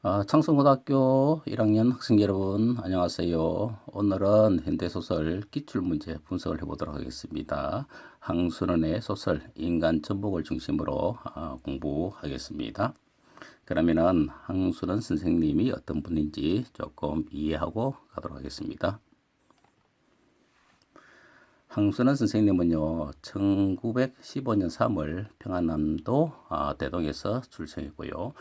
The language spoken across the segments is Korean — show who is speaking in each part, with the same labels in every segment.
Speaker 1: 창성고등학교 1학년 학생 여러분, 안녕하세요. 오늘은 현대소설 기출문제 분석을 해보도록 하겠습니다. 황순원의 소설 인간 전복을 중심으로 공부하겠습니다. 그러면은 황순원 선생님이 어떤 분인지 조금 이해하고 가도록 하겠습니다. 황순원 선생님은요, 1915년 3월 평안남도 대동에서 출생했고요.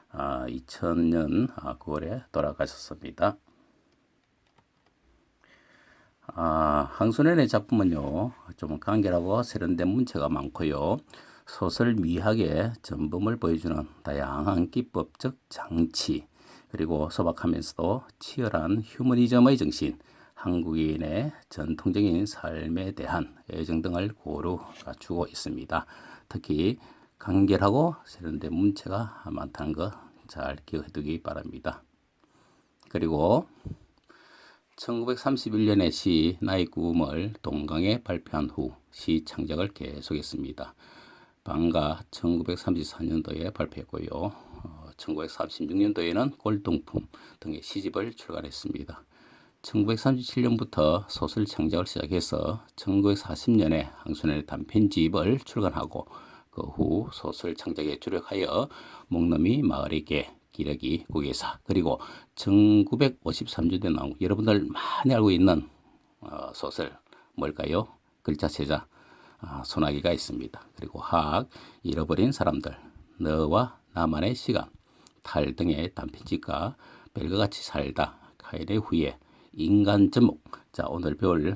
Speaker 1: 2000년 9월에 돌아가셨습니다. 황순원의 작품은요, 좀 간결하고 세련된 문체가 많고요. 소설 미학의 전범을 보여주는 다양한 기법적 장치, 그리고 소박하면서도 치열한 휴머니즘의 정신, 한국인의 전통적인 삶에 대한 애정 등을 고루 갖추고 있습니다. 특히 간결하고 세련된 문체가 많다는 거 잘 기억해 두기 바랍니다. 그리고 1931년에 시 나의 꿈을 동강에 발표한 후 시 창작을 계속했습니다. 방가 1934년도에 발표했고요. 1936년도에는 골동품 등의 시집을 출간했습니다. 1937년부터 소설 창작을 시작해서 1940년에 황순원의 단편집을 출간하고 그 후 소설 창작에 주력하여 목넘이 마을의 개, 기러기, 고개사, 그리고 1953년에 나온 여러분들 많이 알고 있는 소설 뭘까요? 글자체자 소나기가 있습니다. 그리고 학, 잃어버린 사람들, 너와 나만의 시간, 탈 등의 단편집과 별과 같이 살다, 카인의 후예, 인간 전목. 자, 오늘 배울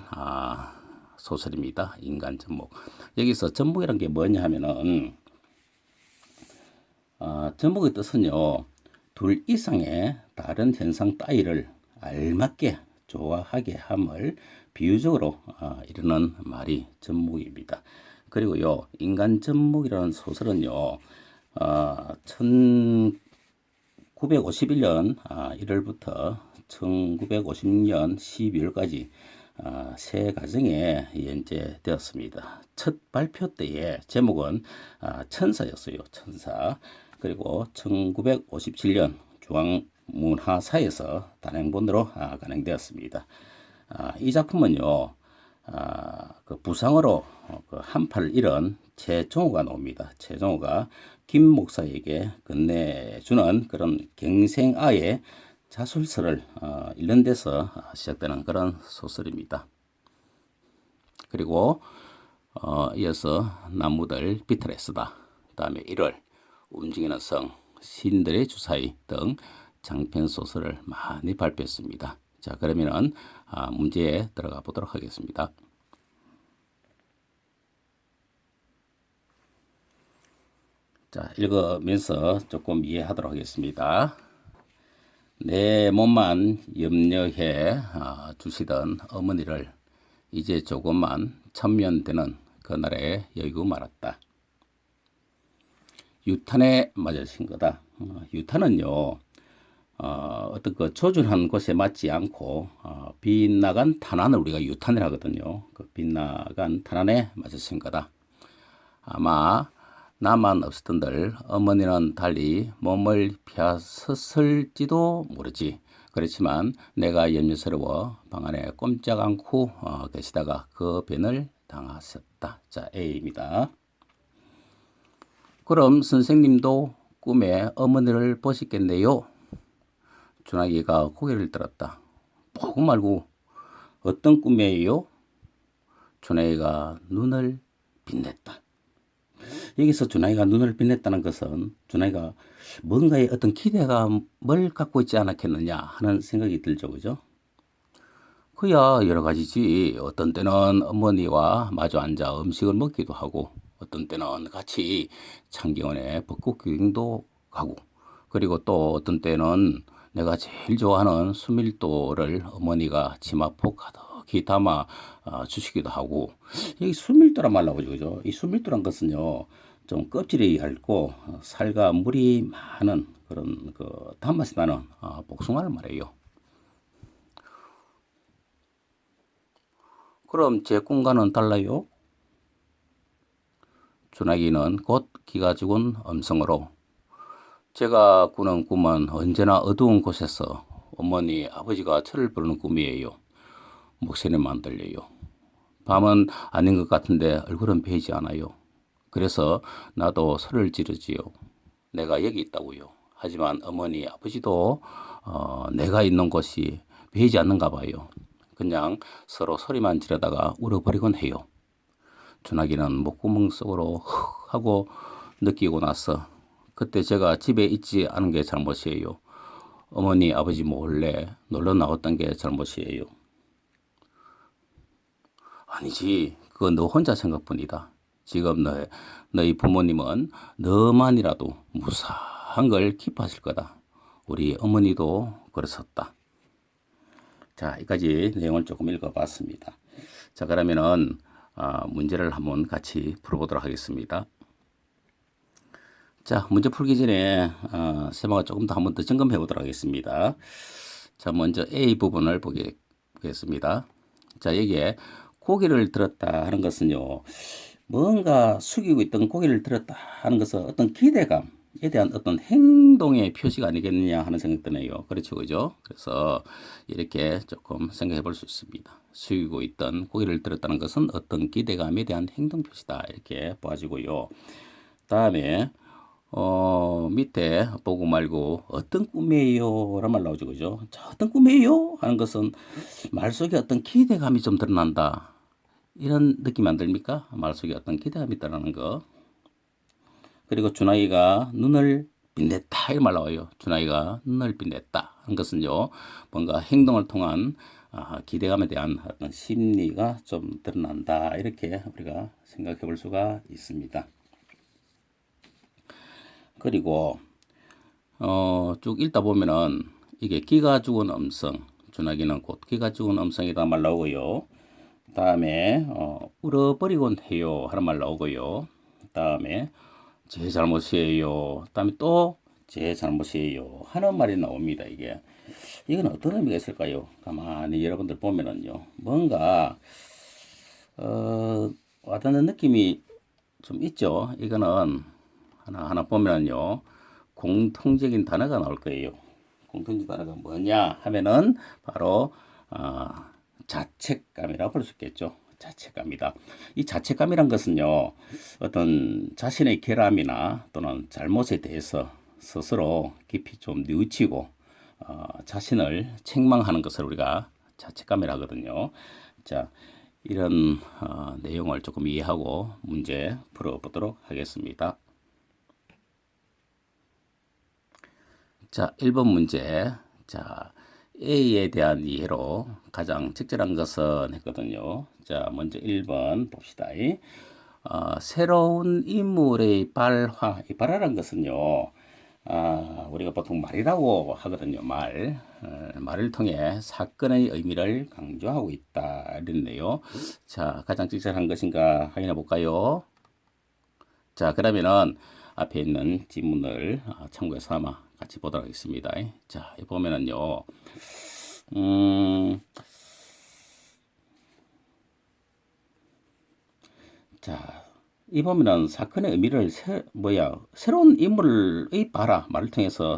Speaker 1: 소설입니다. 인간 전목. 여기서 전목이란 게 뭐냐 하면은 전목의 뜻은요, 둘 이상의 다른 현상 따위를 알맞게 좋아하게 함을 비유적으로 이르는 말이 전목입니다. 그리고요, 인간 전목이라는 소설은요, 1951년 1월부터 1950년 12월까지 세 가정에 연재되었습니다. 첫 발표 때의 제목은 천사였어요. 천사. 그리고 1957년 중앙문화사에서 단행본으로 간행되었습니다. 이 작품은요, 그 부상으로 그 한팔을 잃은 최종호가 나옵니다. 최종호가 김 목사에게 건네주는 그런 경생아의 자술서를 읽는 데서 시작되는 그런 소설입니다. 그리고 이어서 나무들 비틀에서다, 그 다음에 1월, 움직이는 성, 시인들의 주사위 등 장편 소설을 많이 발표했습니다. 자, 그러면은 문제에 들어가 보도록 하겠습니다. 자, 읽으면서 조금 이해하도록 하겠습니다. 내 몸만 염려해 주시던 어머니를 이제 조금만 천면되는 그날에 여의고 말았다. 유탄에 맞으신 거다. 유탄은요, 어떤 그 조준한 곳에 맞지 않고 빗나간 탄환을 우리가 유탄이라 하거든요. 그 빗나간 탄환에 맞으신 거다. 아마 나만 없었던들 어머니는 달리 몸을 피하셨을지도 모르지. 그렇지만 내가 염려스러워 방 안에 꼼짝 않고 계시다가 그 변을 당하셨다. 자, A입니다. 그럼 선생님도 꿈에 어머니를 보셨겠네요. 준하기가 고개를 들었다. 보고 말고 어떤 꿈이에요? 준하기가 눈을 빛냈다. 여기서 준하이가 눈을 빛냈다는 것은 준하이가 뭔가에 어떤 기대감을 갖고 있지 않았겠느냐 하는 생각이 들죠. 그죠? 그야 여러 가지지. 어떤 때는 어머니와 마주 앉아 음식을 먹기도 하고, 어떤 때는 같이 창경원에 벚꽃 구경도 가고, 그리고 또 어떤 때는 내가 제일 좋아하는 수밀도를 어머니가 치마폭 가득히 담아 주시기도 하고. 여기 수밀도란 말 나오죠. 그죠? 이 수밀도란 것은요, 좀 껍질이 얇고 살과 물이 많은 그런 그 단맛이 나는 복숭아를 말해요. 그럼 제 꿈과는 달라요? 준하기는 곧 기가 죽은 음성으로 제가 꾸는 꿈은 언제나 어두운 곳에서 어머니, 아버지가 저를 부르는 꿈이에요. 목소리만 들려요. 밤은 아닌 것 같은데 얼굴은 보이지 않아요. 그래서 나도 소리를 지르지요. 내가 여기 있다고요. 하지만 어머니, 아버지도 내가 있는 곳이 보이지 않는가 봐요. 그냥 서로 소리만 지르다가 울어버리곤 해요. 전화기는 목구멍 속으로 흑 하고 느끼고 나서 그때 제가 집에 있지 않은 게 잘못이에요. 어머니, 아버지 몰래 놀러 나왔던 게 잘못이에요. 아니지, 그거 너 혼자 생각뿐이다. 지금 너희 부모님은 너만이라도 무사한 걸 기뻐하실 거다. 우리 어머니도 그러셨다. 자, 여기까지 내용을 조금 읽어봤습니다. 자, 그러면은 문제를 한번 같이 풀어보도록 하겠습니다. 자, 문제 풀기 전에 세모가 조금 더 한번 더 점검해 보도록 하겠습니다. 자, 먼저 A 부분을 보겠습니다. 자, 여기에 고개를 들었다 하는 것은요, 뭔가 숙이고 있던 고개를 들었다 하는 것은 어떤 기대감에 대한 어떤 행동의 표시가 아니겠느냐 하는 생각 드네요. 그렇죠, 그죠? 그래서 이렇게 조금 생각해 볼 수 있습니다. 숙이고 있던 고개를 들었다는 것은 어떤 기대감에 대한 행동 표시다. 이렇게 봐지고요. 다음에 밑에 보고 말고 어떤 꿈이에요? 라는 말 나오죠. 그죠? 자, 어떤 꿈이에요? 하는 것은 말 속에 어떤 기대감이 좀 드러난다. 이런 느낌 안 듭니까? 말 속에 어떤 기대감이 있다는 거. 그리고 준하이가 눈을 빛냈다. 이런 말 나와요. 준하이가 눈을 빛냈다. 하는 것은요, 뭔가 행동을 통한 기대감에 대한 어떤 심리가 좀 드러난다. 이렇게 우리가 생각해 볼 수가 있습니다. 그리고 쭉 읽다 보면은 이게 기가 죽은 음성, 준하기는 곧 기가 죽은 음성이다 말 나오고요. 다음에 울어버리곤 해요 하는 말 나오고요. 다음에 제 잘못이에요. 다음에 또 제 잘못이에요 하는 말이 나옵니다. 이건 어떤 의미가 있을까요? 가만히 여러분들 보면은요, 뭔가 와닿는 느낌이 좀 있죠. 이거는 하나 보면은요, 공통적인 단어가 나올 거예요. 공통적인 단어가 뭐냐 하면은 바로 자책감이라고 볼 수 있겠죠. 자책감이다. 이 자책감이란 것은요, 어떤 자신의 결함이나 또는 잘못에 대해서 스스로 깊이 좀 뉘우치고 자신을 책망하는 것을 우리가 자책감이라 하거든요. 자, 이런 내용을 조금 이해하고 문제 풀어보도록 하겠습니다. 자, 1번 문제. 자, A에 대한 이해로 가장 적절한 것은 했거든요. 자, 먼저 1번 봅시다. 새로운 인물의 발화. 이 발화란 것은요, 우리가 보통 말이라고 하거든요. 말을 통해 사건의 의미를 강조하고 있다. 이랬네요. 자, 가장 적절한 것인가 확인해 볼까요? 자, 그러면은 앞에 있는 지문을 참고해 삼아 같이 보도록 하겠습니다. 자, 보면은요, 자, 이 보면은 사건의 의미를 새로운 인물의 말을 통해서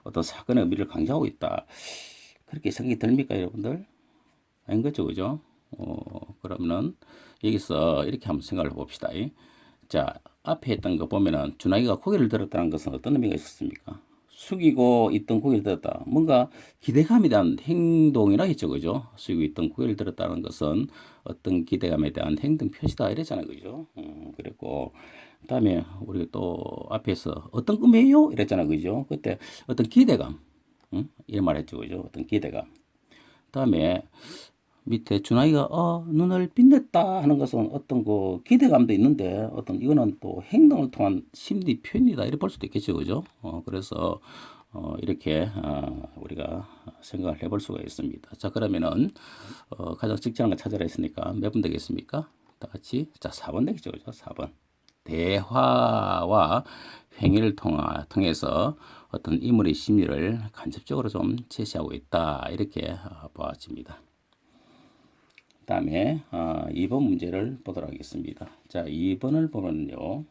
Speaker 1: 어떤 사건의 의미를 강조하고 있다. 그렇게 생각이 듭니까, 여러분들? 아닌 거죠, 그죠? 그러면은 여기서 이렇게 한번 생각을 해봅시다. 자, 앞에 했던 거 보면은 준하기가 고개를 들었다는 것은 어떤 의미가 있었습니까? 숙이고 있던 고개를 들었다. 뭔가 기대감에 대한 행동이라 했죠, 그죠? 숙이고 있던 고개를 들었다는 것은 어떤 기대감에 대한 행동 표시다 이랬잖아요, 그죠? 그랬고 그다음에 우리가 또 앞에서 어떤 꿈이에요? 이랬잖아요, 그죠? 그때 어떤 기대감, 이런 말 했죠, 그죠? 어떤 기대감. 그다음에 밑에 준하이가 눈을 빛냈다 하는 것은 어떤 그 기대감도 있는데 어떤 이거는 또 행동을 통한 심리 표현이다 이렇게 볼 수도 있겠죠, 그죠? 그래서 이렇게 우리가 생각을 해볼 수가 있습니다. 자, 그러면은 가장 적절한 거 찾아라 했으니까 몇 번 되겠습니까? 다 같이 자 4번 되겠죠, 그죠? 4번 대화와 행위를 통해서 어떤 인물의 심리를 간접적으로 좀 제시하고 있다 이렇게 보아집니다. 다음에 2번 문제를 보도록 하겠습니다. 자, 2번을 보면요.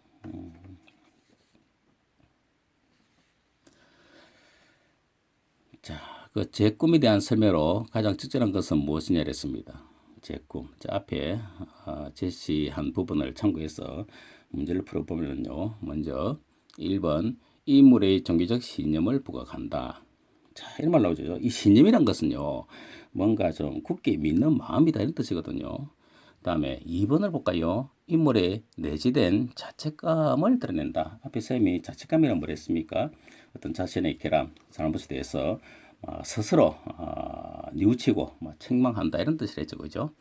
Speaker 1: 그 제 꿈에 대한 설명으로 가장 적절한 것은 무엇이냐 했습니다. 제 꿈. 자, 앞에 제시한 부분을 참고해서 문제를 풀어보면요. 먼저 1번 인물의 종교적 신념을 부각한다. 자, 이런 말 나오죠. 이 신념이란 것은요. 뭔가 좀 굳게 믿는 마음이다 이런 뜻이거든요. 다음에 2번을 볼까요? 인물의 내재된 자책감을 드러낸다. 앞에 쌤이 자책감이란 뭘 했습니까? 어떤 자신의 결함, 잘못에 대해서 스스로 뉘우치고 책망한다 이런 뜻을 했죠. 그죠?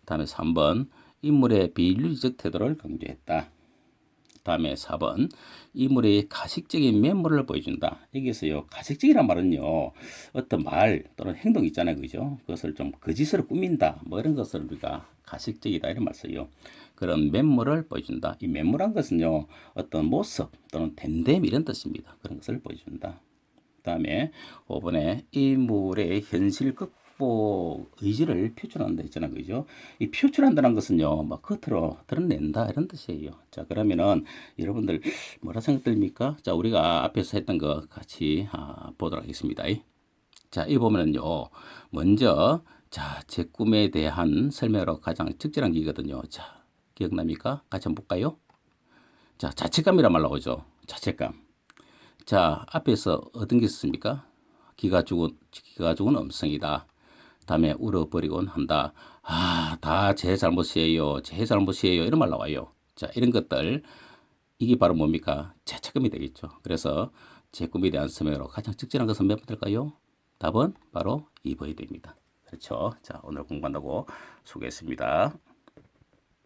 Speaker 1: 다음에 3번 인물의 비윤리적 태도를 강조했다. 다음에 4번 인물의 가식적인 면모를 보여준다. 여기서요 가식적이란 말은요 어떤 말 또는 행동 있잖아요, 그죠? 그것을 좀 거짓으로 꾸민다, 뭐 이런 것을 우리가 가식적이다 이런 말 써요. 그런 면모를 보여준다. 이 면모란 것은요 어떤 모습 또는 됨됨 이런 뜻입니다. 그런 것을 보여준다. 다음에 5번에 인물의 현실 극복 의지를 표출한다 했잖아요, 그죠? 이 표출한다는 것은요, 막 겉으로 드러낸다 이런 뜻이에요. 자, 그러면은 여러분들 뭐라 생각됩니까? 자, 우리가 앞에서 했던 거 같이 보도록 하겠습니다. 자, 이 보면은요, 먼저 자, 제 꿈에 대한 설명으로 가장 적절한 게거든요. 자, 기억납니까? 같이 한번 볼까요? 자, 자책감이란 말 나오죠. 자책감. 자, 앞에서 어떤 게 있습니까? 기가 죽은 음성이다. 다음에 울어버리곤 한다. 다 제 잘못이에요. 제 잘못이에요. 이런 말 나와요. 자, 이런 것들, 이게 바로 뭡니까? 죄책감이 되겠죠. 그래서 제 꿈에 대한 설명으로 가장 적절한 것은 몇 번일까요? 답은 바로 2번이 됩니다. 그렇죠. 자, 오늘 공부한다고 수고했습니다.